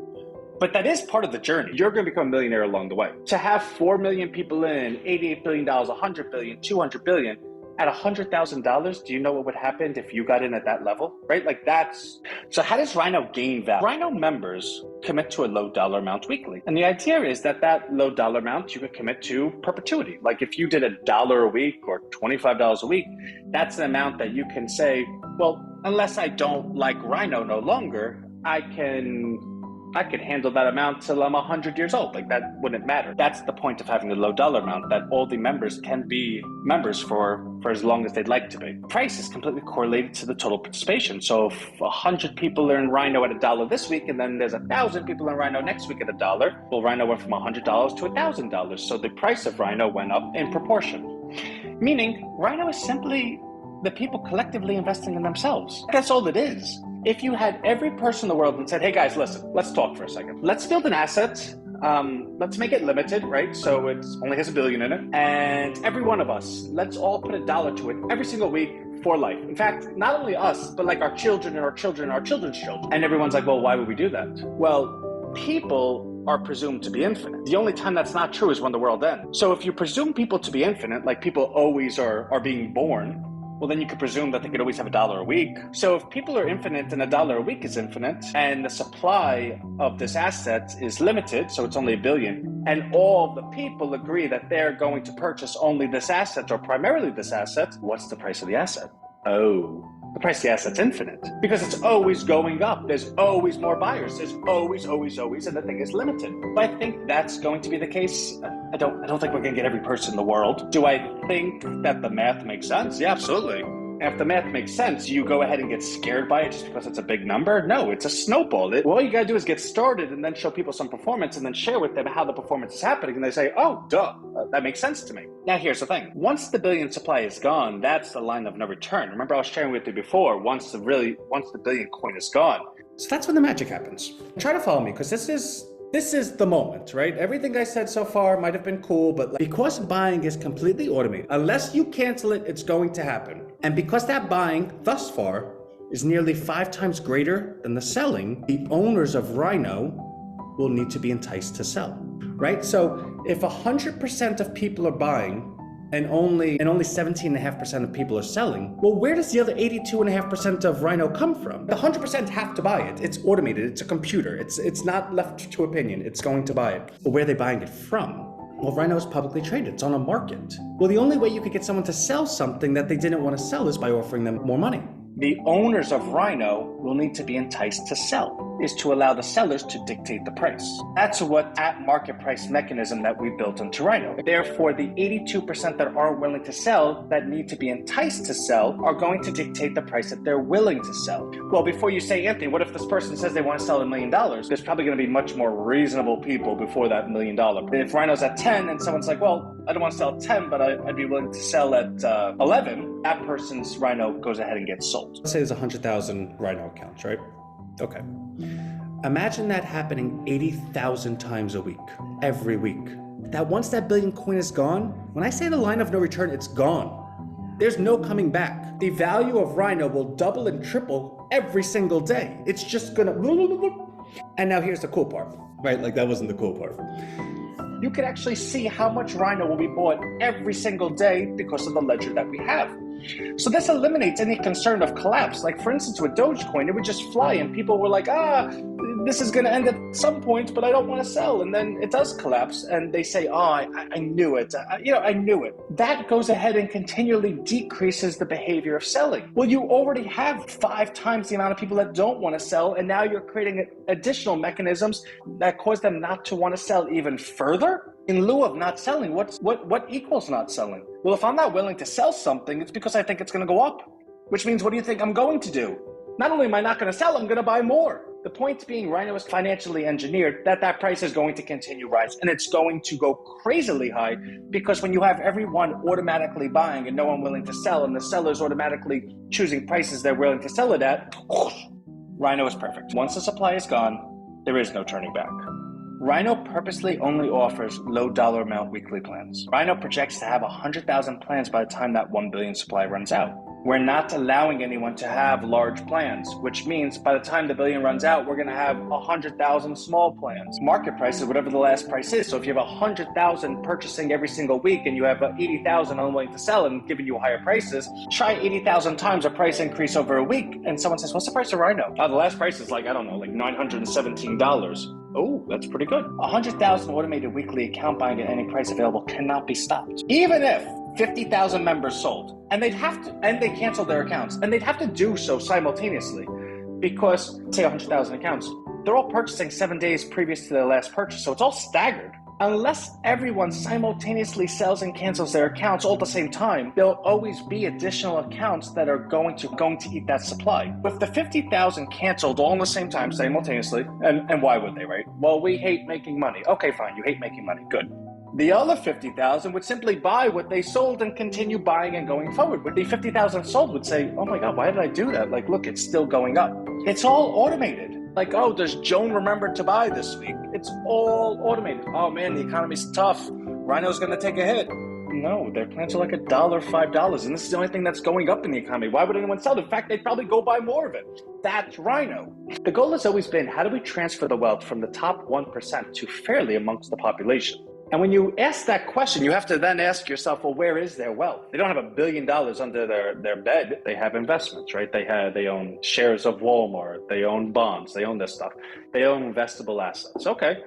But that is part of the journey. You're going to become a millionaire along the way. To have 4 million people in, $88 billion, $100 billion, $200 billion, at $100,000, do you know what would happen if you got in at that level? Right? Like that's, so how does Rhino gain value? Rhino members commit to a low dollar amount weekly. And the idea is that low dollar amount you could commit to perpetuity. Like if you did $1 a week or $25 a week, that's an amount that you can say, well, unless I don't like Rhino no longer, I can handle that amount till I'm 100 years old. Like that wouldn't matter. That's the point of having a low dollar amount, that all the members can be members for as long as they'd like to be. Price is completely correlated to the total participation. So if 100 people are in Rhino at $1 this week, and then there's 1,000 people in Rhino next week at $1, well, Rhino went from $100 to $1,000. So the price of Rhino went up in proportion. Meaning, Rhino is simply the people collectively investing in themselves. That's all it is. If you had every person in the world and said, hey guys, listen, let's talk for a second. Let's build an asset. Let's make it limited, right? So it only has $1 billion in it. And every one of us, let's all put $1 to it every single week for life. In fact, not only us, but like our children and our children and our children's children. And everyone's like, well, why would we do that? Well, people are presumed to be infinite. The only time that's not true is when the world ends. So if you presume people to be infinite, like people always are being born, well, then you could presume that they could always have $1 a week. So if people are infinite and $1 a week is infinite, and the supply of this asset is limited, so it's only $1 billion, and all the people agree that they're going to purchase only this asset or primarily this asset, what's the price of the asset? Oh, the price of the asset's infinite because it's always going up. There's always more buyers. There's always, and the thing is limited. But I think that's going to be the case. I don't think we're going to get every person in the world. Do I think that the math makes sense? Yeah, absolutely. If the math makes sense, you go ahead and get scared by it just because it's a big number? No, it's a snowball. All you got to do is get started and then show people some performance and then share with them how the performance is happening. And they say, oh, duh, that makes sense to me. Now, here's the thing. Once the billion supply is gone, that's the line of no return. Remember, I was sharing with you before, once the billion coin is gone. So that's when the magic happens. Try to follow me because this is the moment, right? Everything I said so far might have been cool, but because buying is completely automated, unless you cancel it, it's going to happen. And because that buying thus far is nearly 5 times greater than the selling, the owners of Rhino will need to be enticed to sell, right? So if 100% of people are buying and only 17.5% of people are selling, well, where does the other 82.5% of Rhino come from? The 100% have to buy it. It's automated, it's a computer, it's not left to opinion, it's going to buy it. But where are they buying it from? Well, Rhino is publicly traded, it's on a market. Well, the only way you could get someone to sell something that they didn't want to sell is by offering them more money. The owners of Rhino will need to be enticed to sell, is to allow the sellers to dictate the price. That's what at market price mechanism that we built into Rhino. Therefore, the 82% that aren't willing to sell, that need to be enticed to sell, are going to dictate the price that they're willing to sell. Well, before you say, Anthony, what if this person says they want to sell $1 million? There's probably going to be much more reasonable people before that $1 million. If Rhino's at 10 and someone's like, well, I don't want to sell at 10, but I'd be willing to sell at 11, that person's Rhino goes ahead and gets sold. Let's say there's 100,000 Rhino accounts, right? Okay. Imagine that happening 80,000 times a week, every week. That once that billion coin is gone, when I say the line of no return, it's gone. There's no coming back. The value of Rhino will double and triple every single day. It's just gonna... And now here's the cool part, right? Like that wasn't the cool part. You can actually see how much Rhino will be bought every single day because of the ledger that we have. So this eliminates any concern of collapse. Like for instance, with Dogecoin, it would just fly and people were like, this is going to end at some point, but I don't want to sell. And then it does collapse and they say, I knew it. I knew it. That goes ahead and continually decreases the behavior of selling. Well, you already have 5 times the amount of people that don't want to sell. And now you're creating additional mechanisms that cause them not to want to sell even further. In lieu of not selling, what equals not selling? Well, if I'm not willing to sell something, it's because I think it's going to go up, which means what do you think I'm going to do? Not only am I not going to sell, I'm going to buy more. The point being, Rhino is financially engineered that price is going to continue rise, and it's going to go crazily high because when you have everyone automatically buying and no one willing to sell, and the sellers automatically choosing prices they're willing to sell it at, Rhino is perfect. Once the supply is gone, there is no turning back. Rhino purposely only offers low dollar amount weekly plans. Rhino projects to have 100,000 plans by the time that 1 billion supply runs out. We're not allowing anyone to have large plans, which means by the time the billion runs out, we're going to have 100,000 small plans. Market price is whatever the last price is. So if you have 100,000 purchasing every single week and you have 80,000 unwilling to sell and giving you higher prices, try 80,000 times a price increase over a week. And someone says, what's the price of Rhino? The last price is like $917. Oh, that's pretty good. 100,000 automated weekly account buying at any price available cannot be stopped. Even if 50,000 members sold, and they canceled their accounts, and they'd have to do so simultaneously because, say 100,000 accounts, they're all purchasing 7 days previous to their last purchase, so it's all staggered. Unless everyone simultaneously sells and cancels their accounts all at the same time, there'll always be additional accounts that are going to eat that supply. With the 50,000 canceled all at the same time simultaneously, and why would they, right? Well, we hate making money. Okay, fine, you hate making money, good. The other 50,000 would simply buy what they sold and continue buying and going forward. But the 50,000 sold would say, oh my God, why did I do that? Like, look, it's still going up. It's all automated. Like, oh, does Joan remember to buy this week? It's all automated. Oh man, the economy's tough. Rhino's going to take a hit. No, their plans are like $1, $5, and this is the only thing that's going up in the economy. Why would anyone sell it? In fact, they'd probably go buy more of it. That's Rhino. The goal has always been, how do we transfer the wealth from the top 1% to fairly amongst the population? And when you ask that question, you have to then ask yourself, well, where is their wealth? They don't have $1 billion under their bed. They have investments, right? They own shares of Walmart. They own bonds. They own this stuff. They own investable assets. Okay.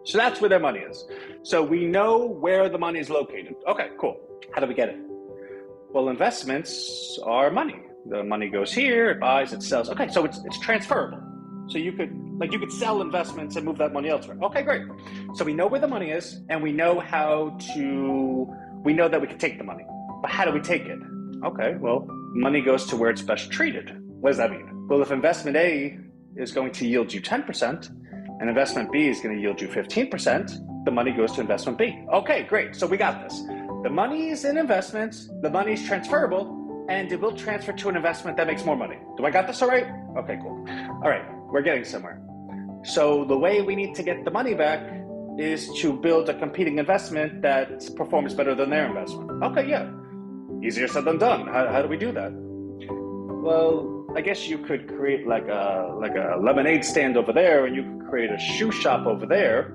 So that's where their money is. So we know where the money is located. Okay, cool. How do we get it? Well, investments are money. The money goes here, it buys, it sells. Okay, so it's transferable. So you could sell investments and move that money elsewhere. Okay, great. So we know where the money is, and we know that we can take the money. But how do we take it? Okay, well, money goes to where it's best treated. What does that mean? Well, if investment A is going to yield you 10%, and investment B is going to yield you 15%, the money goes to investment B. Okay, great. So we got this. The money is in investments, the money is transferable, and it will transfer to an investment that makes more money. Do I got this all right? Okay, cool. All right, we're getting somewhere. So the way we need to get the money back is to build a competing investment that performs better than their investment. Okay, yeah. Easier said than done. How do we do that? Well, I guess you could create like a lemonade stand over there, and you could create a shoe shop over there,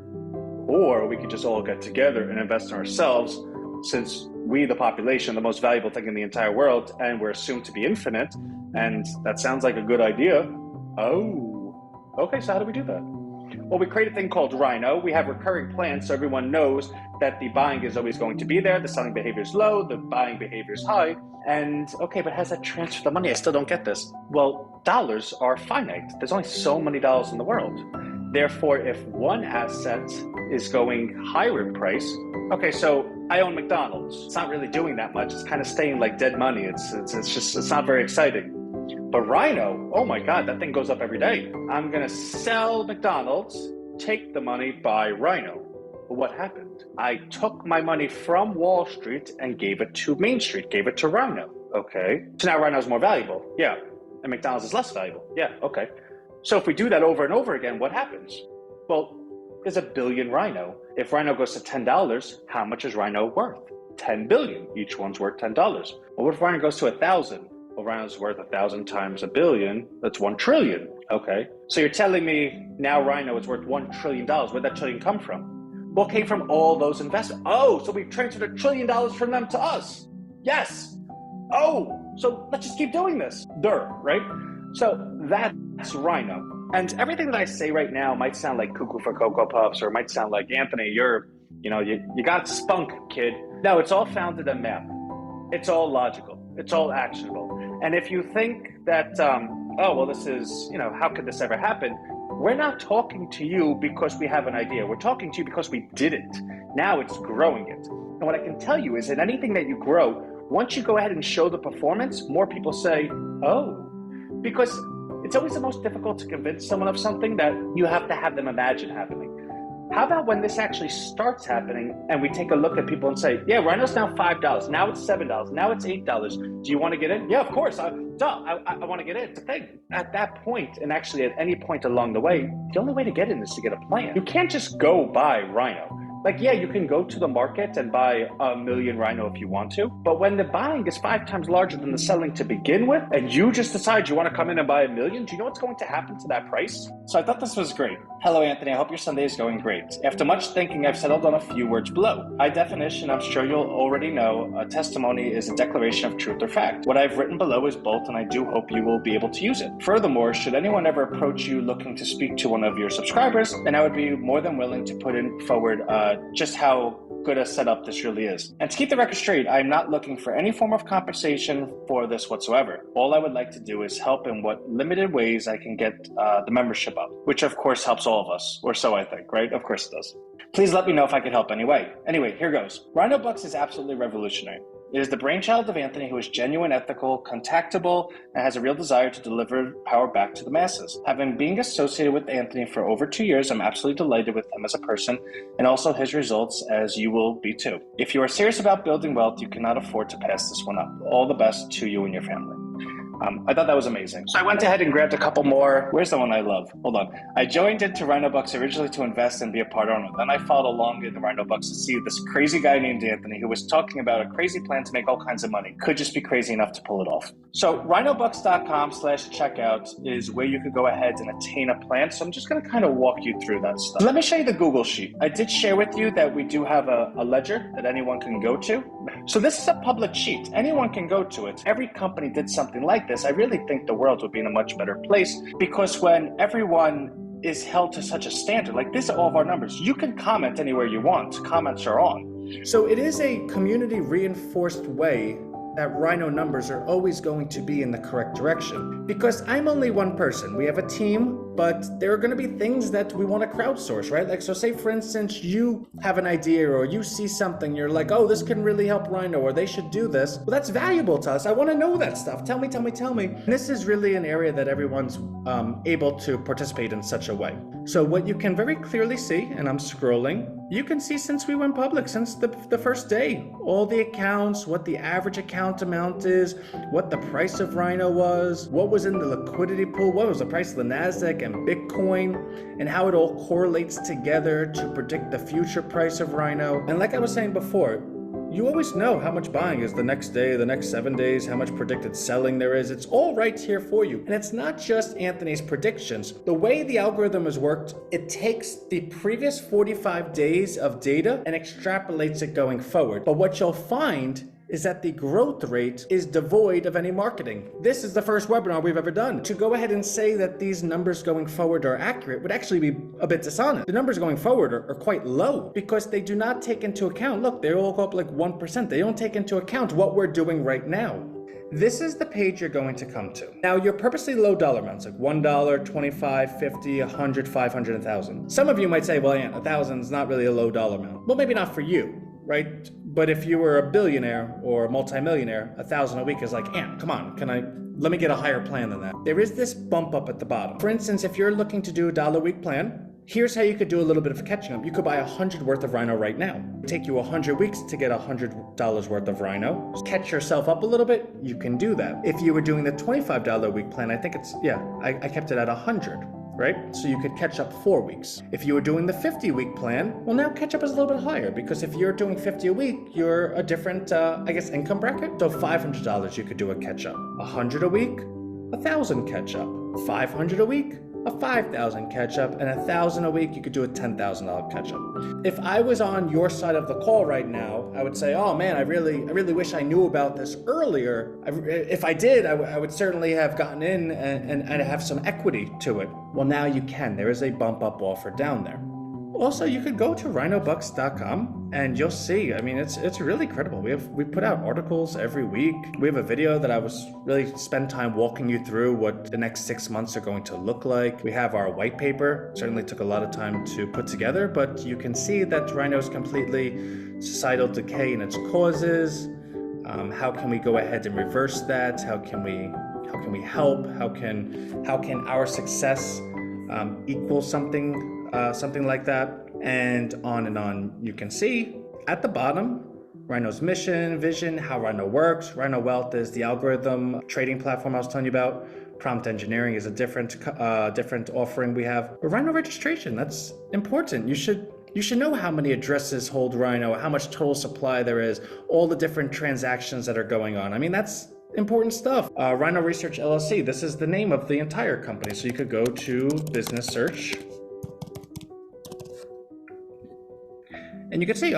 or we could just all get together and invest in ourselves, since we, the population, the most valuable thing in the entire world, and we're assumed to be infinite, and that sounds like a good idea. Oh, okay, so how do we do that? Well, we create a thing called Rhino. We have recurring plans so everyone knows that the buying is always going to be there, the selling behavior is low, the buying behavior is high. And okay, but how does that transfer the money? I still don't get this. Well, dollars are finite. There's only so many dollars in the world. Therefore, if one asset is going higher in price, okay, so I own McDonald's. It's not really doing that much. It's kind of staying like dead money. It's not very exciting. But Rhino, oh my God, that thing goes up every day. I'm gonna sell McDonald's, take the money, buy Rhino. But what happened? I took my money from Wall Street and gave it to Main Street, gave it to Rhino. Okay. So now Rhino's more valuable. Yeah. And McDonald's is less valuable. Yeah. Okay. So if we do that over and over again, what happens? Well, there's a billion Rhino. If Rhino goes to $10, how much is Rhino worth? 10 billion. Each one's worth $10. Well, what if Rhino goes to 1,000? Well, Rhino's worth 1,000 times a billion. That's 1 trillion. Okay. So you're telling me now Rhino is worth $1 trillion. Where'd that trillion come from? Well, it came from all those investors. Oh, so we transferred $1 trillion from them to us. Yes. Oh, so let's just keep doing this. Right? So that's Rhino. And everything that I say right now might sound like cuckoo for Cocoa Puffs, or it might sound like, Anthony, you got spunk, kid. No, it's all founded in math. It's all logical. It's all actionable. And if you think that, this is, how could this ever happen? We're not talking to you because we have an idea. We're talking to you because we did it. Now it's growing it. And what I can tell you is that anything that you grow, once you go ahead and show the performance, more people say, oh, because it's always the most difficult to convince someone of something that you have to have them imagine happening. How about when this actually starts happening and we take a look at people and say, yeah, Rhino's now $5, now it's $7, now it's $8. Do you want to get in? Yeah, of course. I want to get in. It's a thing. At that point, and actually at any point along the way, the only way to get in is to get a plan. You can't just go buy Rhino. Like, yeah, you can go to the market and buy 1 million Rhino if you want to, but when the buying is 5 times larger than the selling to begin with, and you just decide you want to come in and buy 1 million, do you know what's going to happen to that price? So I thought this was great. Hello, Anthony. I hope your Sunday is going great. After much thinking, I've settled on a few words below. By definition, I'm sure you'll already know, a testimony is a declaration of truth or fact. What I've written below is bold, and I do hope you will be able to use it. Furthermore, should anyone ever approach you looking to speak to one of your subscribers, then I would be more than willing to put in forward just how good a setup this really is. And to keep the record straight, I'm not looking for any form of compensation for this whatsoever. All I would like to do is help in what limited ways I can get the membership up, which of course helps all of us, or so I think, right? Of course it does. Please let me know if I can help anyway. Anyway, here goes. Rhino Bucks is absolutely revolutionary. It is the brainchild of Anthony, who is genuine, ethical, contactable, and has a real desire to deliver power back to the masses. Having been associated with Anthony for over 2 years, I'm absolutely delighted with him as a person and also his results, as you will be too. If you are serious about building wealth, you cannot afford to pass this one up. All the best to you and your family. I thought that was amazing. So I went ahead and grabbed a couple more. Where's the one I love? Hold on. I joined into Rhino Bucks originally to invest and be a part owner. Then I followed along in the Rhino Bucks to see this crazy guy named Anthony who was talking about a crazy plan to make all kinds of money. Could just be crazy enough to pull it off. So rhinobucks.com/checkout is where you could go ahead and attain a plan. So I'm just going to kind of walk you through that stuff. Let me show you the Google sheet. I did share with you that we do have a ledger that anyone can go to. So this is a public sheet. Anyone can go to it. Every company did something like this. I really think the world would be in a much better place, because when everyone is held to such a standard, like these are all of our numbers. You can comment anywhere you want. Comments are on. So it is a community reinforced way that Rhino numbers are always going to be in the correct direction. Because I'm only one person. We have a team, but there are going to be things that we want to crowdsource, right? Like, so say for instance, you have an idea or you see something, you're like, oh, this can really help Rhino, or they should do this. Well, that's valuable to us. I want to know that stuff. Tell me. And this is really an area that everyone's able to participate in such a way. So what you can very clearly see, and I'm scrolling, you can see since we went public, since the first day, all the accounts, what the average account amount is, what the price of Rhino was, what was in the liquidity pool, what was the price of the NASDAQ and Bitcoin, and how it all correlates together to predict the future price of Rhino. And like I was saying before, you always know how much buying is the next day, the next 7 days, how much predicted selling there is. It's all right here for you. And it's not just Anthony's predictions. The way the algorithm has worked, it takes the previous 45 days of data and extrapolates it going forward. But what you'll find is that the growth rate is devoid of any marketing. This is the first webinar we've ever done. To go ahead and say that these numbers going forward are accurate would actually be a bit dishonest. The numbers going forward are quite low because they do not take into account, look, they all go up like 1%. They don't take into account what we're doing right now. This is the page you're going to come to. Now, you're purposely low dollar amounts, like $1, 25, 50, 100, 500, 1,000. Some of you might say, well, yeah, 1,000 is not really a low dollar amount. Well, maybe not for you, right? But if you were a billionaire or a multimillionaire, 1,000 a week is like, come on, let me get a higher plan than that. There is this bump up at the bottom. For instance, if you're looking to do a $1 a week plan, here's how you could do a little bit of catching up. You could buy 100 worth of Rhino right now. It'd take you 100 weeks to get $100 worth of Rhino. Catch yourself up a little bit, you can do that. If you were doing the $25 a week plan, I think it's, I kept it at 100. Right? So you could catch up 4 weeks. If you were doing the 50-week plan, well, now catch up is a little bit higher because if you're doing 50 a week, you're a different, income bracket. So $500 you could do a catch up. 100 a week, 1,000 catch up. 500 a week, a 5,000 catch up, and 1,000 a week, you could do a $10,000 catch up. If I was on your side of the call right now, I would say, oh man, I really wish I knew about this earlier. If I did, I would certainly have gotten in and have some equity to it. Well, now you can. There is a bump up offer down there. Also, you could go to rhinobucks.com and you'll see, it's really credible. We put out articles every week. We have a video that I was really spend time walking you through what the next 6 months are going to look like. We have our white paper, certainly took a lot of time to put together, but you can see that Rhino is completely societal decay in its causes. How can we go ahead and reverse that? How can we help? How can our success equal something like that, and on. You can see at the bottom Rhino's mission, vision, how Rhino works. Rhino Wealth is the algorithm trading platform I was telling you about. Prompt engineering is a different offering we have. But Rhino registration, that's important. You should know how many addresses hold Rhino, how much total supply there is, all the different transactions that are going on. That's important stuff. Rhino Research LLC, this is the name of the entire company. So you could go to business search and you can see,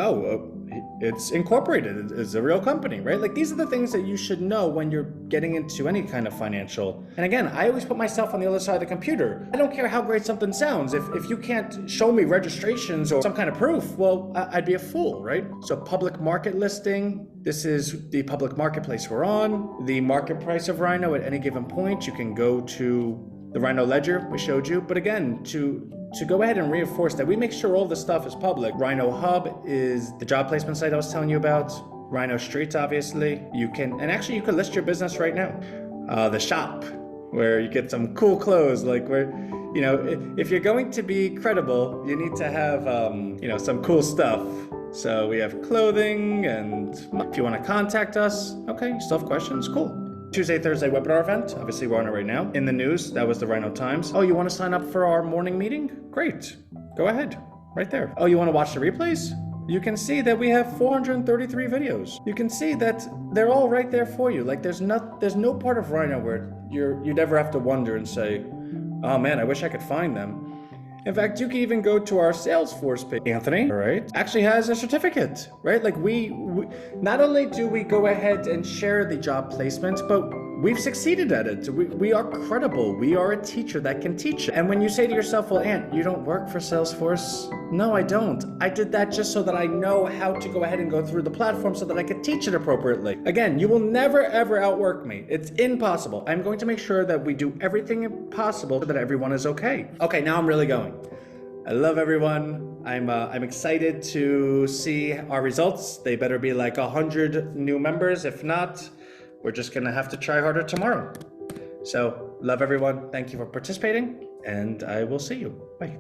it's incorporated, it's a real company, right? Like, these are the things that you should know when you're getting into any kind of financial. And again, I always put myself on the other side of the computer. I don't care how great something sounds. If you can't show me registrations or some kind of proof, well, I'd be a fool, right? So public market listing, this is the public marketplace we're on. The market price of Rhino at any given point, you can go to the Rhino Ledger we showed you. But again, to go ahead and reinforce that we make sure all this stuff is public. Rhino Hub is the job placement site I was telling you about. Rhino Streets, obviously. You can list your business right now. The shop, where you get some cool clothes, like where, if you're going to be credible, you need to have, some cool stuff. So we have clothing, and if you want to contact us, okay, you still have questions, cool. Tuesday, Thursday webinar event. Obviously, we're on it right now. In the news, that was the Rhino Times. Oh, you want to sign up for our morning meeting? Great. Go ahead. Right there. Oh, you want to watch the replays? You can see that we have 433 videos. You can see that they're all right there for you. Like, there's no part of Rhino where you'd ever have to wonder and say, oh man, I wish I could find them. In fact, you can even go to our Salesforce page. Anthony, right, actually has a certificate, right? Like, we not only do we go ahead and share the job placement, but we've succeeded at it. We are credible. We are a teacher that can teach. And when you say to yourself, well, Ant, you don't work for Salesforce. No, I don't. I did that just so that I know how to go ahead and go through the platform so that I could teach it appropriately. Again, you will never, ever outwork me. It's impossible. I'm going to make sure that we do everything possible so that everyone is okay. Okay, now I'm really going. I love everyone. I'm excited to see our results. They better be like 100 new members. If not, we're just gonna have to try harder tomorrow. So, love everyone. Thank you for participating, and I will see you. Bye.